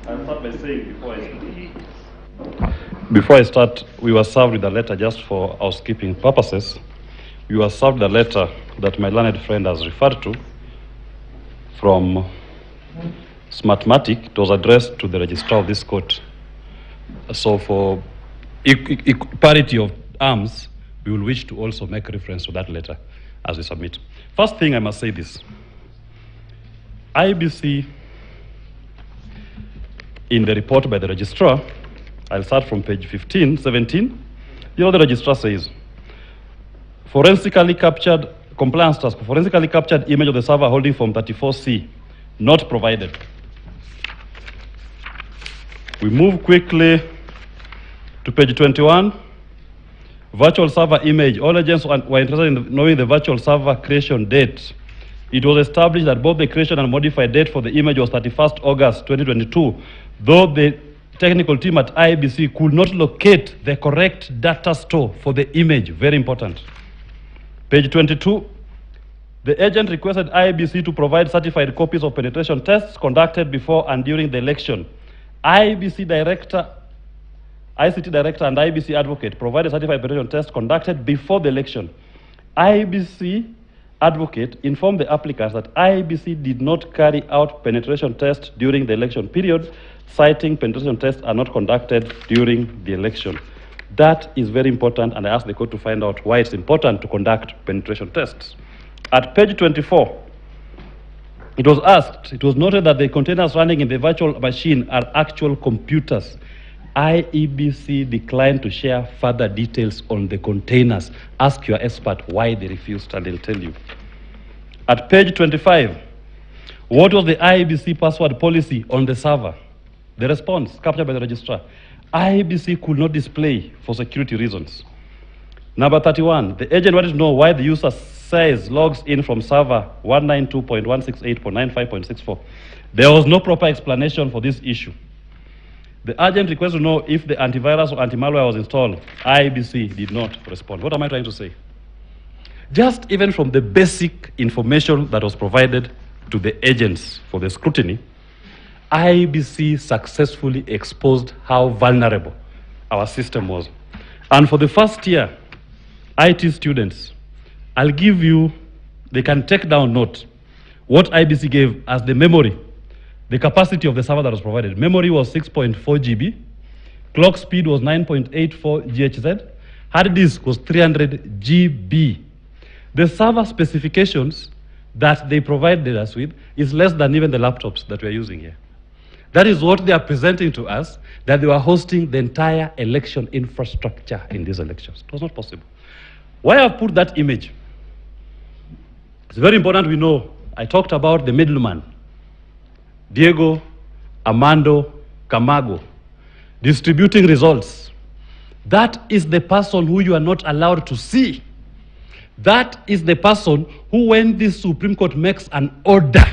I'll start by saying before I start, we were served with a letter just for housekeeping purposes. We were served a letter that my learned friend has referred to from Smartmatic. It was addressed to the registrar of this court. So for parity of arms, we will wish to also make reference to that letter as we submit. First thing I must say this. IBC, in the report by the registrar, I'll start from page 17. You know, the registrar says, forensically captured, compliance task, forensically captured image of the server holding form 34C, not provided. We move quickly to page 21. Virtual server image. All agents were interested in knowing the virtual server creation date. It was established that both the creation and modified date for the image was 31st August 2022, though the technical team at IBC could not locate the correct data store for the image. Very important. Page 22. The agent requested IBC to provide certified copies of penetration tests conducted before and during the election. ICT director and IBC advocate provided certified penetration test conducted before the election. IBC advocate informed the applicants that IBC did not carry out penetration tests during the election period, citing penetration tests are not conducted during the election. That is very important, and I asked the court to find out why it's important to conduct penetration tests. At page 24, it was noted that the containers running in the virtual machine are actual computers. IEBC declined to share further details on the containers. Ask your expert why they refused, and they'll tell you. At page 25, what was the IEBC password policy on the server? The response captured by the registrar. IEBC could not display for security reasons. Number 31, the agent wanted to know why the user says logs in from server 192.168.95.64. There was no proper explanation for this issue. The agent requested to know if the antivirus or anti-malware was installed. IBC did not respond. What am I trying to say? Just even from the basic information that was provided to the agents for the scrutiny, IBC successfully exposed how vulnerable our system was. And for the first year, IT students, I'll give you, they can take down note what IBC gave as the memory. The capacity of the server that was provided. Memory was 6.4 GB. Clock speed was 9.84 GHz. Hard disk was 300 GB. The server specifications that they provided us with is less than even the laptops that we're using here. That is what they are presenting to us, that they were hosting the entire election infrastructure in these elections. It was not possible. Why I've put that image? It's very important we know. I talked about the middleman. Diego Armando Camago, distributing results. That is the person who you are not allowed to see. That is the person who, when the Supreme Court makes an order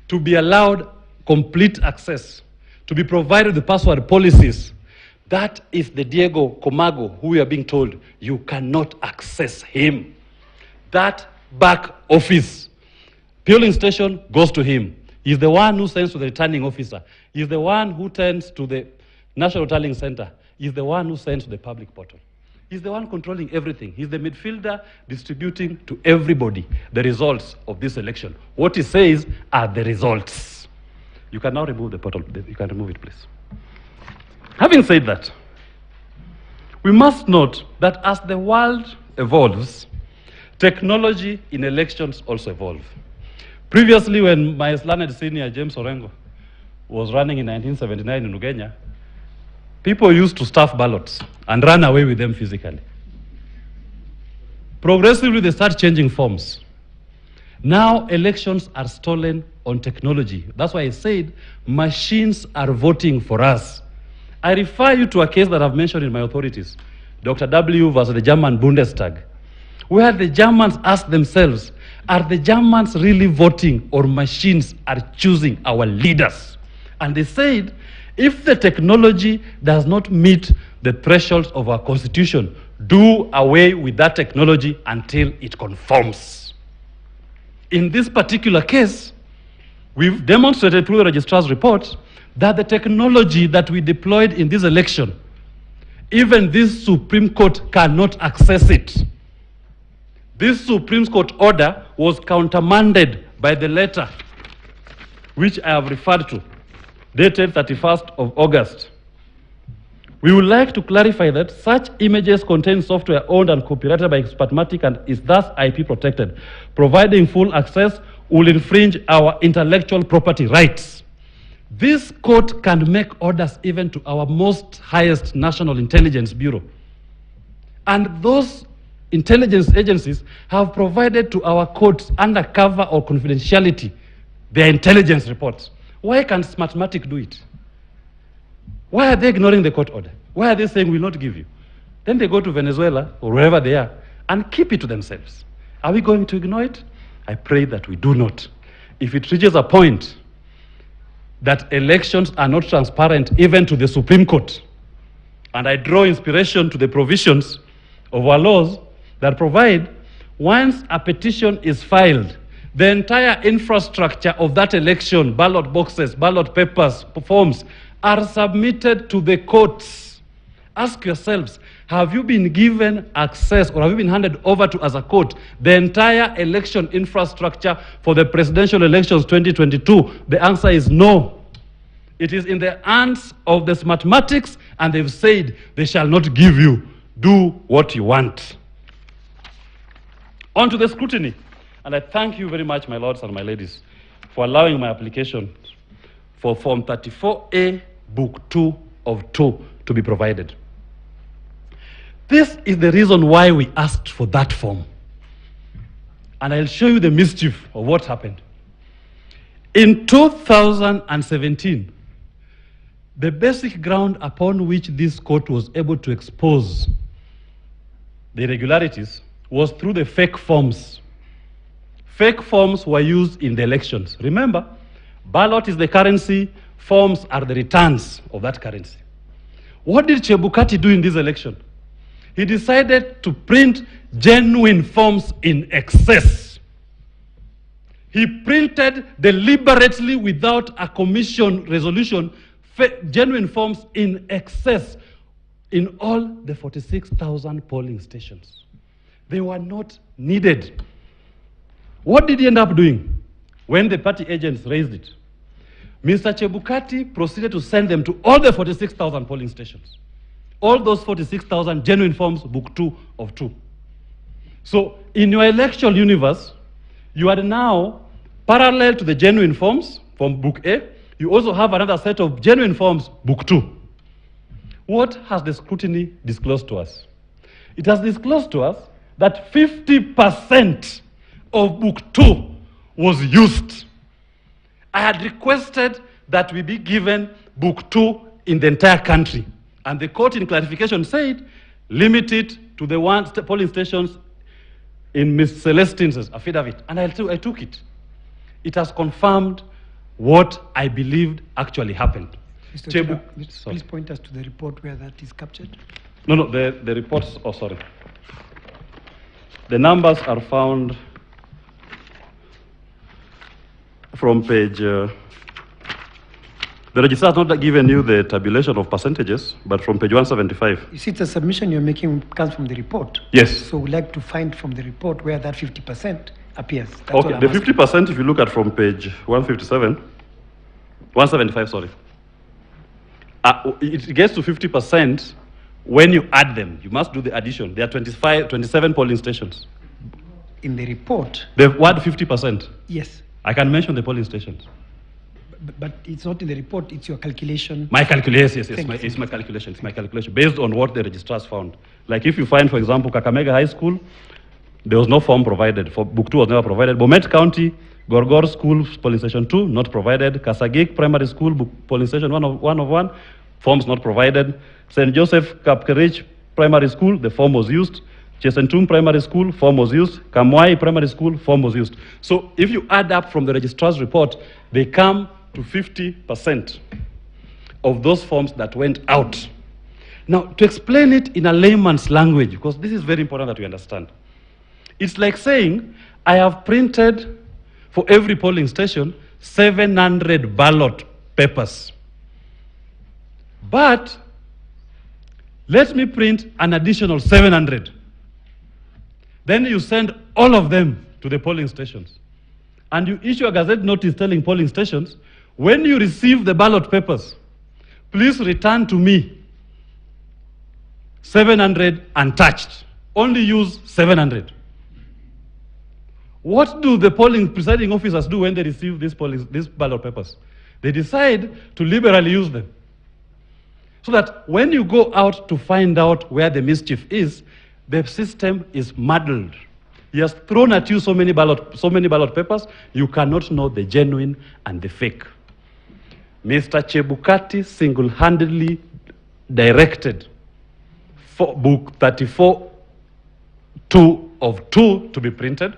to be allowed complete access, to be provided the password policies, that is the Diego Camago who we are being told you cannot access him. That back office, polling station goes to him. He's the one who sends to the returning officer. He's the one who sends to the National Tallying Center. He's the one who sends to the public portal. He's the one controlling everything. He's the midfielder distributing to everybody the results of this election. What he says are the results. You can now remove the portal. You can remove it, please. Having said that, we must note that as the world evolves, technology in elections also evolves. Previously, when my learned senior James Orengo was running in 1979 in Ugenya, people used to stuff ballots and run away with them physically. Progressively, they start changing forms. Now, elections are stolen on technology. That's why I said machines are voting for us. I refer you to a case that I've mentioned in my authorities, Dr. W versus the German Bundestag, where the Germans asked themselves, are the Germans really voting or machines are choosing our leaders? And they said, if the technology does not meet the thresholds of our constitution, do away with that technology until it conforms. In this particular case, We've demonstrated through the registrar's report that the technology that we deployed in this election, even this Supreme Court cannot access it. This Supreme Court order was countermanded by the letter which I have referred to, dated 31st of August. We would like to clarify that such images contain software owned and copyrighted by Expertmatic and is thus IP protected. Providing full access will infringe our intellectual property rights. This court can make orders even to our most highest National Intelligence Bureau. And those intelligence agencies have provided to our courts under cover or confidentiality their intelligence reports. Why can't Smartmatic do it? Why are they ignoring the court order? Why are they saying we'll not give you? Then they go to Venezuela or wherever they are and keep it to themselves. Are we going to ignore it? I pray that we do not. If it reaches a point that elections are not transparent even to the Supreme Court, and I draw inspiration to the provisions of our laws that provide once a petition is filed, the entire infrastructure of that election, ballot boxes, ballot papers, forms, are submitted to the courts. Ask yourselves, have you been given access or have you been handed over to as a court the entire election infrastructure for the presidential elections 2022? The answer is no. It is in the hands of the Smartmatics, and they've said they shall not give you. Do what you want. On to the scrutiny. And I thank you very much, my lords and my ladies, for allowing my application for Form 34A, Book 2 of 2 to be provided. This is the reason why we asked for that form. And I'll show you the mischief of what happened. In 2017, the basic ground upon which this court was able to expose the irregularities was through the fake forms. Fake forms were used in the elections. Remember, ballot is the currency, forms are the returns of that currency. What did Chebukati do in this election? He decided to print genuine forms in excess. He printed deliberately without a commission resolution genuine forms in excess in all the 46,000 polling stations. They were not needed. What did he end up doing when the party agents raised it? Mr. Chebukati proceeded to send them to all the 46,000 polling stations. All those 46,000 genuine forms, Book 2 of 2. So in your electoral universe, you are now parallel to the genuine forms from Book A. You also have another set of genuine forms, Book 2. What has the scrutiny disclosed to us? It has disclosed to us that 50% of Book 2 was used. I had requested that we be given Book 2 in the entire country. And the court in clarification said, limit it to the polling stations in Ms. Celestine's affidavit. And I took it. It has confirmed what I believed actually happened. Mr. Chair, please point us to the report where that is captured. No, the reports, oh sorry. The numbers are found from page, the registrar has not given you the tabulation of percentages, but from page 175. You see, the submission you're making comes from the report. Yes. So we'd like to find from the report where that 50% appears. That's okay, the 50%, if you look at from page 175, sorry. It gets to 50% when you add them. You must do the addition. There are 27 polling stations. In the report? The word 50%? Yes. I can mention the polling stations. But it's not in the report, it's your calculation. My calculation, yes, it's my calculation. It's my calculation based on what the registrars found. Like if you find, for example, Kakamega High School, there was no form provided. For Book 2 was never provided. Bomet County, Gorgor School, polling station 2, not provided. Kasagik Primary School, polling station 1 of 1, forms not provided. St. Joseph Kapkerich Primary School, the form was used. Chesentum Primary School, form was used. Kamwai Primary School, form was used. So if you add up from the registrar's report, they come to 50% of those forms that went out. Now, to explain it in a layman's language, because this is very important that we understand. It's like saying, I have printed for every polling station 700 ballot papers. But let me print an additional 700. Then you send all of them to the polling stations. And you issue a gazette notice telling polling stations, when you receive the ballot papers, please return to me 700 untouched. Only use 700. What do the polling presiding officers do when they receive these ballot papers? They decide to liberally use them. So that when you go out to find out where the mischief is, the system is muddled. He has thrown at you so many ballot papers, you cannot know the genuine and the fake. Mr. Chebukati single-handedly directed for book 34 of 2 to be printed.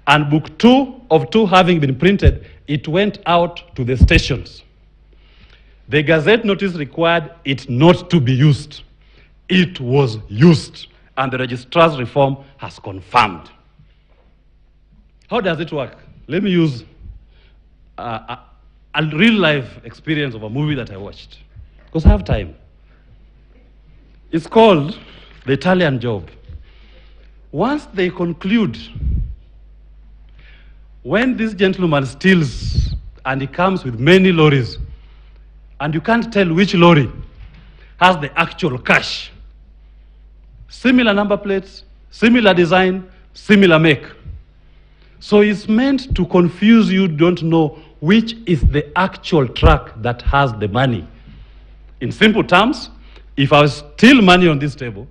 And book 2 of 2 having been printed, it went out to the stations. The gazette notice required it not to be used. It was used, and the registrar's reform has confirmed. How does it work? Let me use a real-life experience of a movie that I watched, because I have time. It's called The Italian Job. Once they conclude, when this gentleman steals and he comes with many lorries, and you can't tell which lorry has the actual cash, similar number plates, similar design, similar make. So it's meant to confuse you, don't know which is the actual truck that has the money. In simple terms, if I steal money on this table,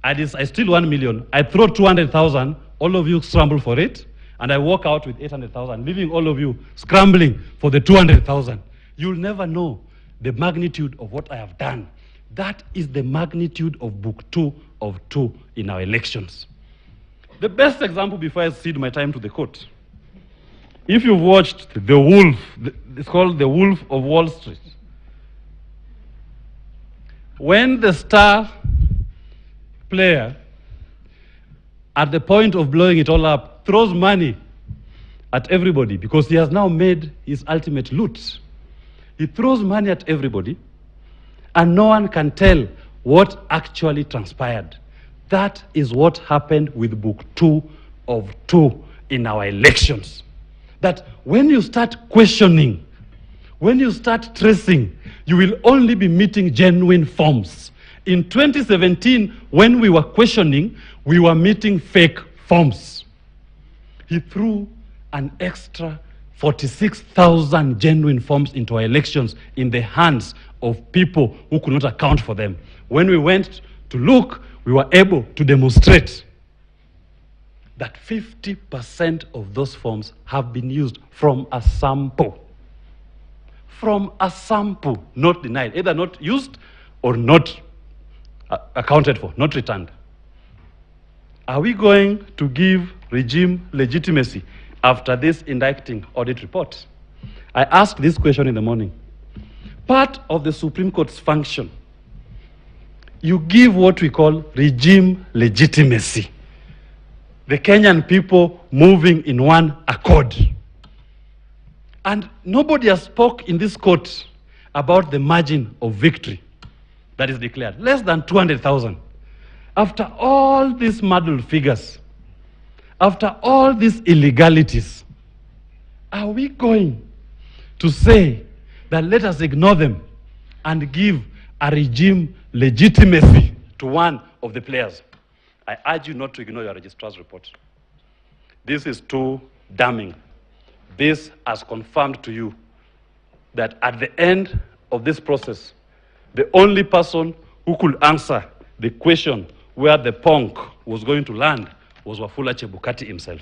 I steal 1 million, I throw 200,000, all of you scramble for it, and I walk out with 800,000, leaving all of you scrambling for the 200,000. You'll never know the magnitude of what I have done. That is the magnitude of book 2 of 2 in our elections. The best example before I cede my time to the court. If you've watched The Wolf, it's called The Wolf of Wall Street. When the star player, at the point of blowing it all up, throws money at everybody because he has now made his ultimate loot. He throws money at everybody, and no one can tell what actually transpired. That is what happened with book 2 of 2 in our elections. That when you start questioning, when you start tracing, you will only be meeting genuine forms. In 2017, when we were questioning, we were meeting fake forms. He threw an extra 46,000 genuine forms into our elections in the hands of people who could not account for them. When we went to look, we were able to demonstrate that 50% of those forms have been used from a sample. From a sample, not denied, either not used or not accounted for, not returned. Are we going to give regime legitimacy after this indicting audit report? I asked this question in the morning. Part of the Supreme Court's function, you give what we call regime legitimacy. The Kenyan people moving in one accord. And nobody has spoke in this court about the margin of victory that is declared. Less than 200,000. After all these muddled figures, after all these illegalities, are we going to say that let us ignore them and give a regime legitimacy to one of the players? I urge you not to ignore your registrar's report. This is too damning. This has confirmed to you that at the end of this process, the only person who could answer the question where the punk was going to land was Wafula Chebukati himself.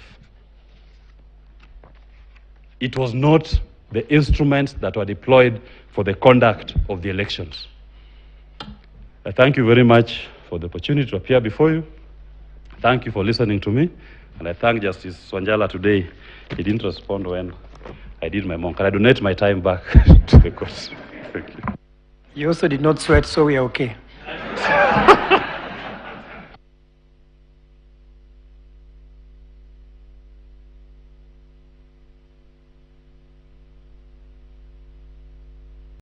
It was not the instruments that were deployed for the conduct of the elections. I thank you very much for the opportunity to appear before you. Thank you for listening to me. And I thank Justice Swanjala today. He didn't respond when I did my monk. Can I donate my time back to the court? Thank you. You also did not sweat, so we are okay.